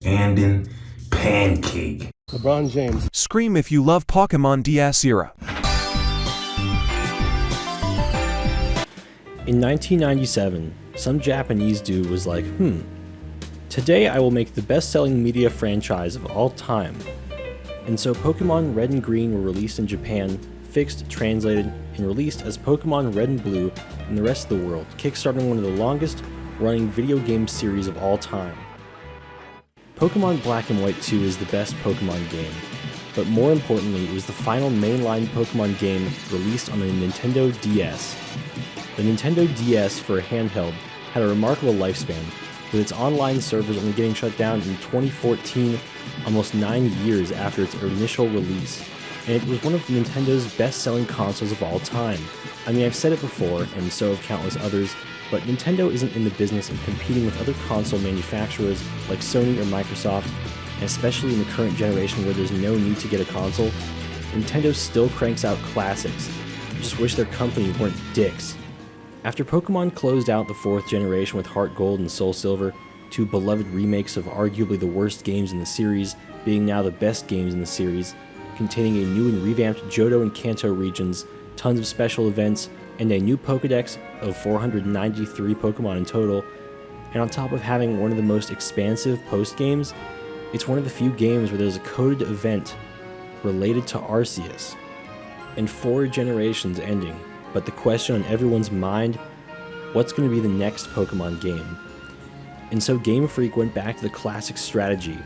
and in pancake. LeBron James. Scream if you love Pokémon DS era. In 1997, some Japanese dude was like, today I will make the best-selling media franchise of all time. And so Pokémon Red and Green were released in Japan, fixed, translated, and released as Pokémon Red and Blue in the rest of the world, kickstarting one of the longest-running video game series of all time. Pokémon Black and White 2 is the best Pokémon game, but more importantly, it was the final mainline Pokémon game released on the Nintendo DS. The Nintendo DS for a handheld had a remarkable lifespan, with its online servers only getting shut down in 2014, almost 9 years after its initial release, and it was one of Nintendo's best-selling consoles of all time. I mean, I've said it before, and so have countless others, but Nintendo isn't in the business of competing with other console manufacturers like Sony or Microsoft, and especially in the current generation where there's no need to get a console. Nintendo still cranks out classics. I just wish their company weren't dicks. After Pokémon closed out the 4th generation with Heart Gold and Soul Silver, two beloved remakes of arguably the worst games in the series, being now the best games in the series, containing a new and revamped Johto and Kanto regions, tons of special events, and a new Pokédex of 493 Pokémon in total, and on top of having one of the most expansive post-games, it's one of the few games where there's a coded event related to Arceus. And 4 generations ending, but the question on everyone's mind, what's going to be the next Pokémon game? And so Game Freak went back to the classic strategy,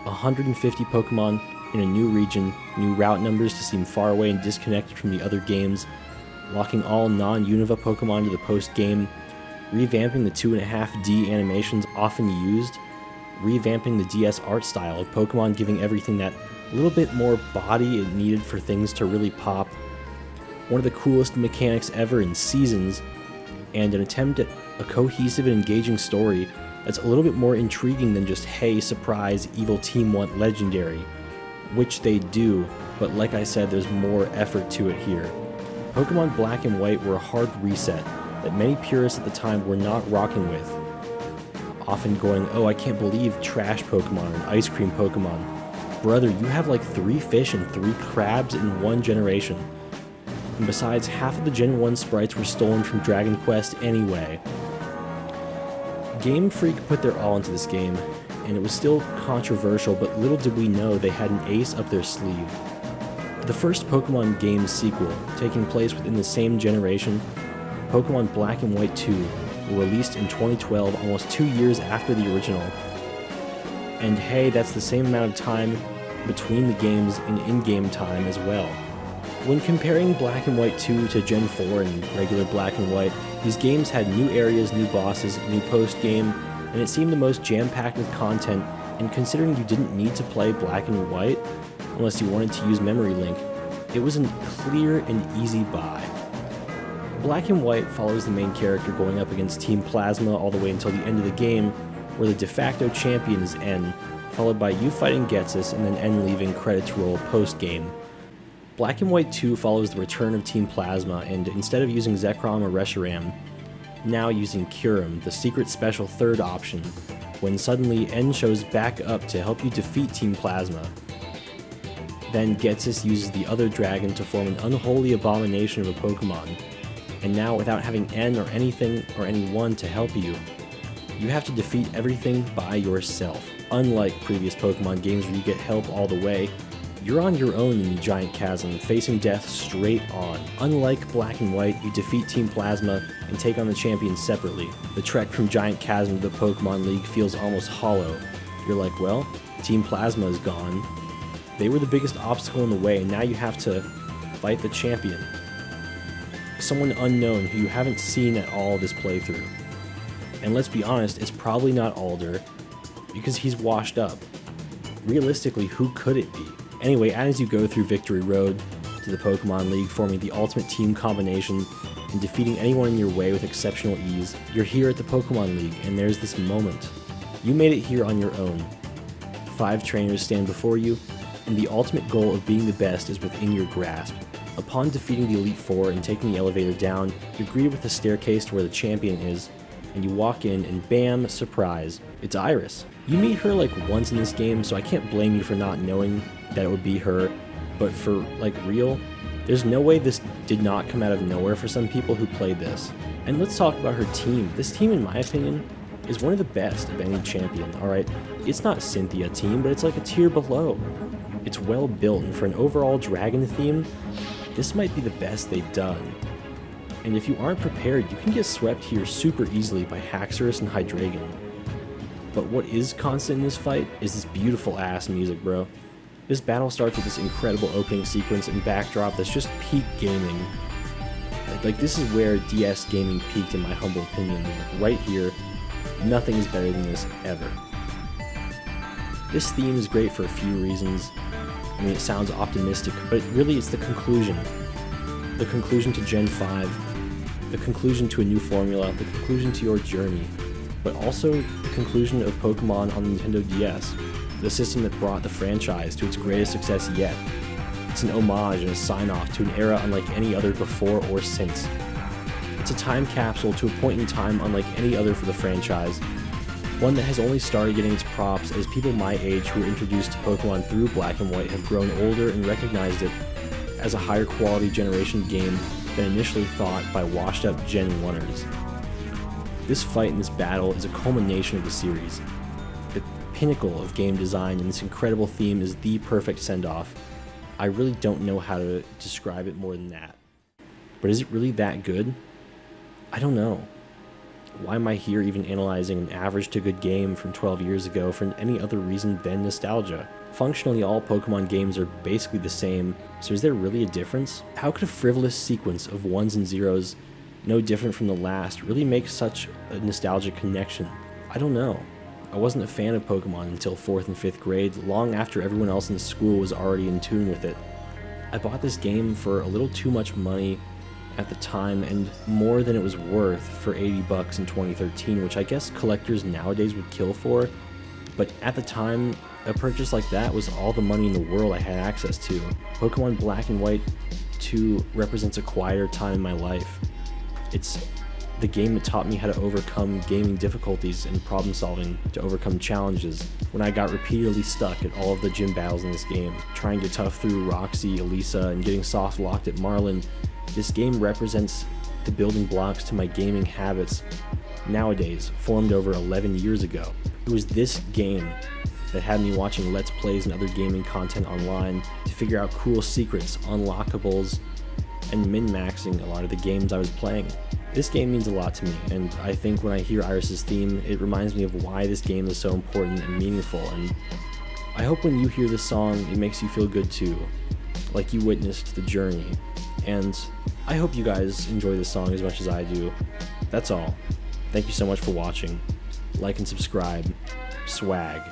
150 Pokémon in a new region, new route numbers to seem far away and disconnected from the other games, locking all non-Unova Pokémon to the post-game, revamping the 2.5D animations often used, revamping the DS art style of Pokémon, giving everything that little bit more body it needed for things to really pop, one of the coolest mechanics ever in Seasons, and an attempt at a cohesive and engaging story that's a little bit more intriguing than just, hey, surprise, evil team want legendary, which they do, but like I said, there's more effort to it here. Pokémon Black and White were a hard reset that many purists at the time were not rocking with, often going, oh, I can't believe trash Pokémon and ice cream Pokémon. Brother, you have like 3 fish and 3 crabs in one generation. And besides, half of the Gen 1 sprites were stolen from Dragon Quest anyway. Game Freak put their all into this game, and it was still controversial, but little did we know they had an ace up their sleeve. The first Pokémon game sequel, taking place within the same generation, Pokémon Black and White 2, were released in 2012, almost 2 years after the original. And hey, that's the same amount of time between the games in in-game time as well. When comparing Black and White 2 to Gen 4 and regular Black and White, these games had new areas, new bosses, new post-game, and it seemed the most jam-packed with content, and considering you didn't need to play Black and White, unless you wanted to use Memory Link, it was a clear and easy buy. Black and White follows the main character going up against Team Plasma all the way until the end of the game, where the de facto champion is N, followed by you fighting Getsus and then N leaving credits roll post-game. Black and White 2 follows the return of Team Plasma, and instead of using Zekrom or Reshiram, now using Kyurem, the secret special third option, when suddenly N shows back up to help you defeat Team Plasma. Then Getsus uses the other dragon to form an unholy abomination of a Pokémon, and now without having N or anything or anyone to help you, you have to defeat everything by yourself. Unlike previous Pokémon games where you get help all the way, you're on your own in the giant chasm, facing death straight on. Unlike Black and White, you defeat Team Plasma and take on the champions separately. The trek from Giant Chasm to the Pokémon League feels almost hollow. You're like, well, Team Plasma is gone. They were the biggest obstacle in the way, and now you have to fight the champion. Someone unknown who you haven't seen at all this playthrough. And let's be honest, it's probably not Alder, because he's washed up. Realistically, who could it be? Anyway, as you go through Victory Road to the Pokémon League, forming the ultimate team combination and defeating anyone in your way with exceptional ease, you're here at the Pokémon League, and there's this moment. You made it here on your own. 5 trainers stand before you, and the ultimate goal of being the best is within your grasp. Upon defeating the Elite Four and taking the elevator down, you're greeted with a staircase to where the champion is, and you walk in and bam, surprise, it's Iris. You meet her like once in this game, so I can't blame you for not knowing that it would be her, but for like real, there's no way this did not come out of nowhere for some people who played this. And let's talk about her team. This team, in my opinion, is one of the best of any champion, alright? It's not Cynthia team, but it's like a tier below. It's well built, and for an overall dragon theme, this might be the best they've done. And if you aren't prepared, you can get swept here super easily by Haxorus and Hydreigon. But what is constant in this fight is this beautiful ass music, bro. This battle starts with this incredible opening sequence and backdrop that's just peak gaming. Like this is where DS gaming peaked in my humble opinion. Like right here, nothing is better than this ever. This theme is great for a few reasons. I mean, it sounds optimistic, but really it's the conclusion. The conclusion to Gen 5, the conclusion to a new formula, the conclusion to your journey, but also the conclusion of Pokémon on the Nintendo DS, the system that brought the franchise to its greatest success yet. It's an homage and a sign-off to an era unlike any other before or since. It's a time capsule to a point in time unlike any other for the franchise, one that has only started getting its props as people my age who were introduced to Pokémon through Black and White have grown older and recognized it as a higher quality generation game than initially thought by washed up Gen 1ers. This fight and this battle is a culmination of the series. The pinnacle of game design, and this incredible theme is the perfect send-off. I really don't know how to describe it more than that. But is it really that good? I don't know. Why am I here even analyzing an average to good game from 12 years ago for any other reason than nostalgia? Functionally, all Pokemon games are basically the same, so is there really a difference? How could a frivolous sequence of ones and zeros, no different from the last, really make such a nostalgic connection? I don't know. I wasn't a fan of Pokemon until 4th and 5th grade, long after everyone else in school was already in tune with it. I bought this game for a little too much money at the time, and more than it was worth for $80 in 2013, which I guess collectors nowadays would kill for, but at the time, a purchase like that was all the money in the world I had access to. Pokemon Black and White 2 represents a quieter time in my life. It's the game that taught me how to overcome gaming difficulties and problem solving to overcome challenges when I got repeatedly stuck at all of the gym battles in this game, trying to tough through Roxy, Elisa, and getting soft locked at Marlin. This game represents the building blocks to my gaming habits nowadays, formed over 11 years ago. It was this game that had me watching Let's Plays and other gaming content online to figure out cool secrets, unlockables, and min-maxing a lot of the games I was playing. This game means a lot to me, and I think when I hear Iris's theme, it reminds me of why this game is so important and meaningful, and I hope when you hear this song, it makes you feel good too, like you witnessed the journey. And I hope you guys enjoy this song as much as I do. That's all. Thank you so much for watching. Like and subscribe. Swag.